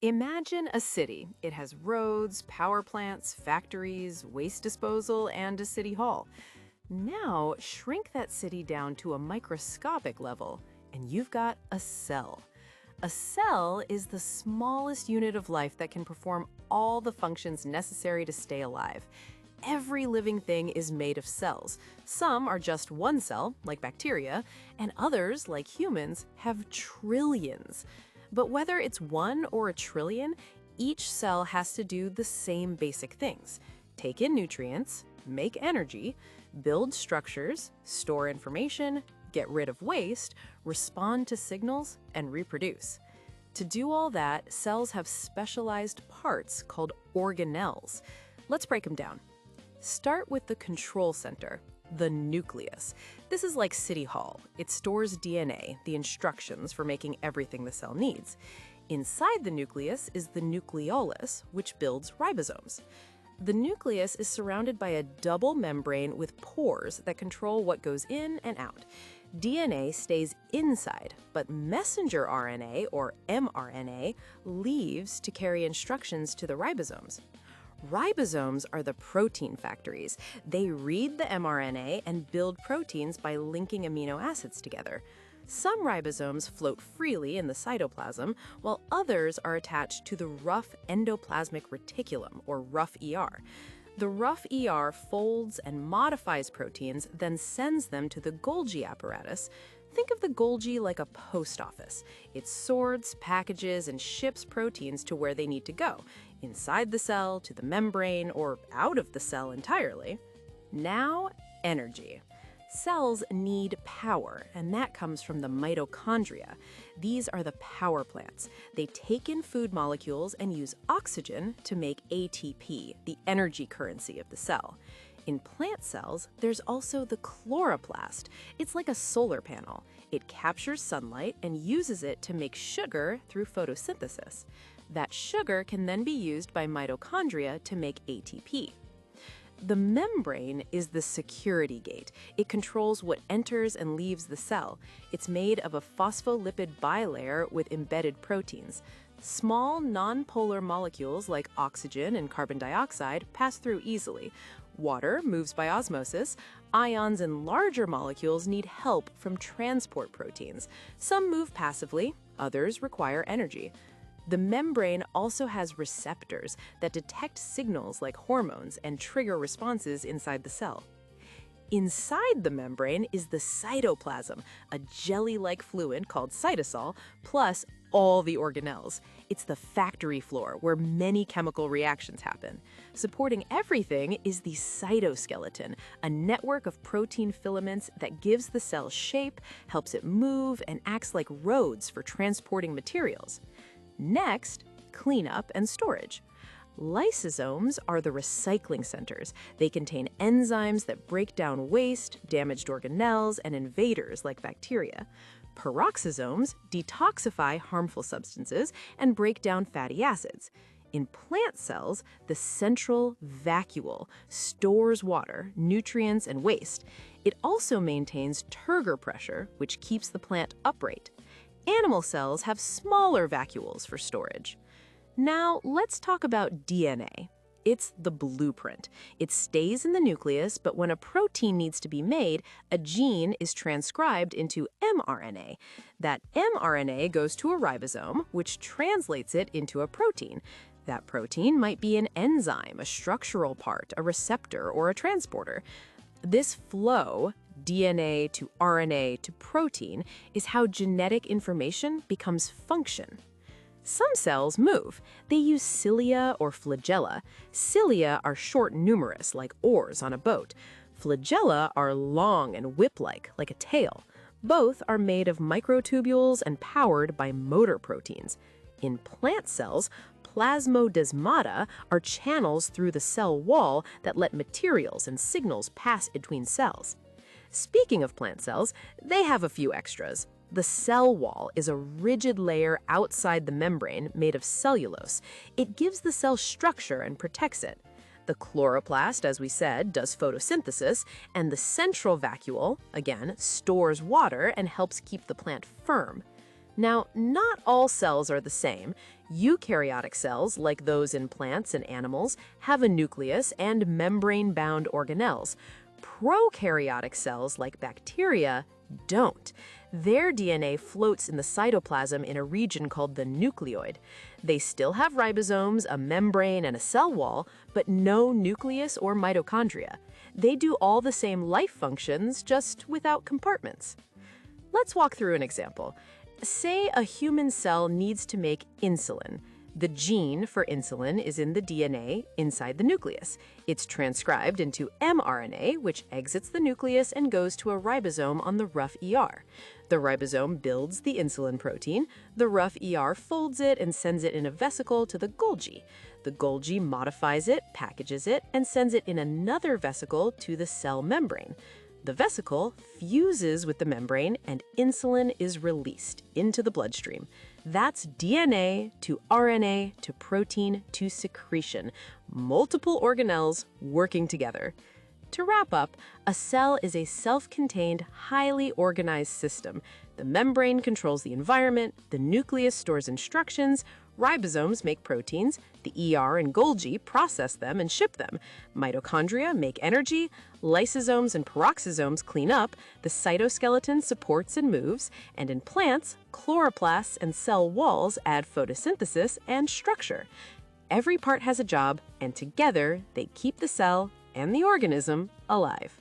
Imagine a city. It has roads, power plants, factories, waste disposal, and a city hall. Now, shrink that city down to a microscopic level, and you've got a cell. A cell is the smallest unit of life that can perform all the functions necessary to stay alive. Every living thing is made of cells. Some are just one cell, like bacteria, and others, like humans, have trillions. But whether it's one or a trillion, each cell has to do the same basic things: take in nutrients, make energy, build structures, store information, get rid of waste, respond to signals, and reproduce. To do all that, cells have specialized parts called organelles. Let's break them down. Start with the control center, the nucleus. This is like City Hall. It stores DNA, the instructions for making everything the cell needs. Inside the nucleus is the nucleolus, which builds ribosomes. The nucleus is surrounded by a double membrane with pores that control what goes in and out. DNA stays inside, but messenger RNA, or mRNA, leaves to carry instructions to the ribosomes. Ribosomes are the protein factories. They read the mRNA and build proteins by linking amino acids together. Some ribosomes float freely in the cytoplasm, while others are attached to the rough endoplasmic reticulum, or rough ER. The rough ER folds and modifies proteins, then sends them to the Golgi apparatus. Think of the Golgi like a post office. It sorts, packages, and ships proteins to where they need to go, inside the cell, to the membrane, or out of the cell entirely. Now, energy. Cells need power, and that comes from the mitochondria. These are the power plants. They take in food molecules and use oxygen to make ATP, the energy currency of the cell. In plant cells, there's also the chloroplast. It's like a solar panel. It captures sunlight and uses it to make sugar through photosynthesis. That sugar can then be used by mitochondria to make ATP. The membrane is the security gate. It controls what enters and leaves the cell. It's made of a phospholipid bilayer with embedded proteins. Small, nonpolar molecules like oxygen and carbon dioxide pass through easily. Water moves by osmosis. Ions and larger molecules need help from transport proteins. Some move passively, others require energy. The membrane also has receptors that detect signals like hormones and trigger responses inside the cell. Inside the membrane is the cytoplasm, a jelly-like fluid called cytosol, plus all the organelles. It's the factory floor where many chemical reactions happen. Supporting everything is the cytoskeleton, a network of protein filaments that gives the cell shape, helps it move, and acts like roads for transporting materials. Next, cleanup and storage. Lysosomes are the recycling centers. They contain enzymes that break down waste, damaged organelles, and invaders like bacteria. Peroxisomes detoxify harmful substances and break down fatty acids. In plant cells, the central vacuole stores water, nutrients, and waste. It also maintains turgor pressure, which keeps the plant upright. Animal cells have smaller vacuoles for storage. Now, let's talk about DNA. It's the blueprint. It stays in the nucleus, but when a protein needs to be made, a gene is transcribed into mRNA. That mRNA goes to a ribosome, which translates it into a protein. That protein might be an enzyme, a structural part, a receptor, or a transporter. This flow, DNA to RNA to protein, is how genetic information becomes function. Some cells move. They use cilia or flagella. Cilia are short and numerous, like oars on a boat. Flagella are long and whip-like, like a tail. Both are made of microtubules and powered by motor proteins. In plant cells, plasmodesmata are channels through the cell wall that let materials and signals pass between cells. Speaking of plant cells, they have a few extras. The cell wall is a rigid layer outside the membrane made of cellulose. It gives the cell structure and protects it. The chloroplast, as we said, does photosynthesis, and the central vacuole, again, stores water and helps keep the plant firm. Now, not all cells are the same. Eukaryotic cells, like those in plants and animals, have a nucleus and membrane-bound organelles. Prokaryotic cells, like bacteria, don't. Their DNA floats in the cytoplasm in a region called the nucleoid. They still have ribosomes, a membrane, and a cell wall, but no nucleus or mitochondria. They do all the same life functions, just without compartments. Let's walk through an example. Say a human cell needs to make insulin. The gene for insulin is in the DNA inside the nucleus. It's transcribed into mRNA, which exits the nucleus and goes to a ribosome on the rough ER. The ribosome builds the insulin protein. The rough ER folds it and sends it in a vesicle to the Golgi. The Golgi modifies it, packages it, and sends it in another vesicle to the cell membrane. The vesicle fuses with the membrane and insulin is released into the bloodstream. That's DNA to RNA to protein to secretion, multiple organelles working together. To wrap up, a cell is a self-contained, highly organized system. The membrane controls the environment, the nucleus stores instructions, ribosomes make proteins, the ER and Golgi process them and ship them, mitochondria make energy, lysosomes and peroxisomes clean up, the cytoskeleton supports and moves, and in plants, chloroplasts and cell walls add photosynthesis and structure. Every part has a job, and together they keep the cell and the organism alive.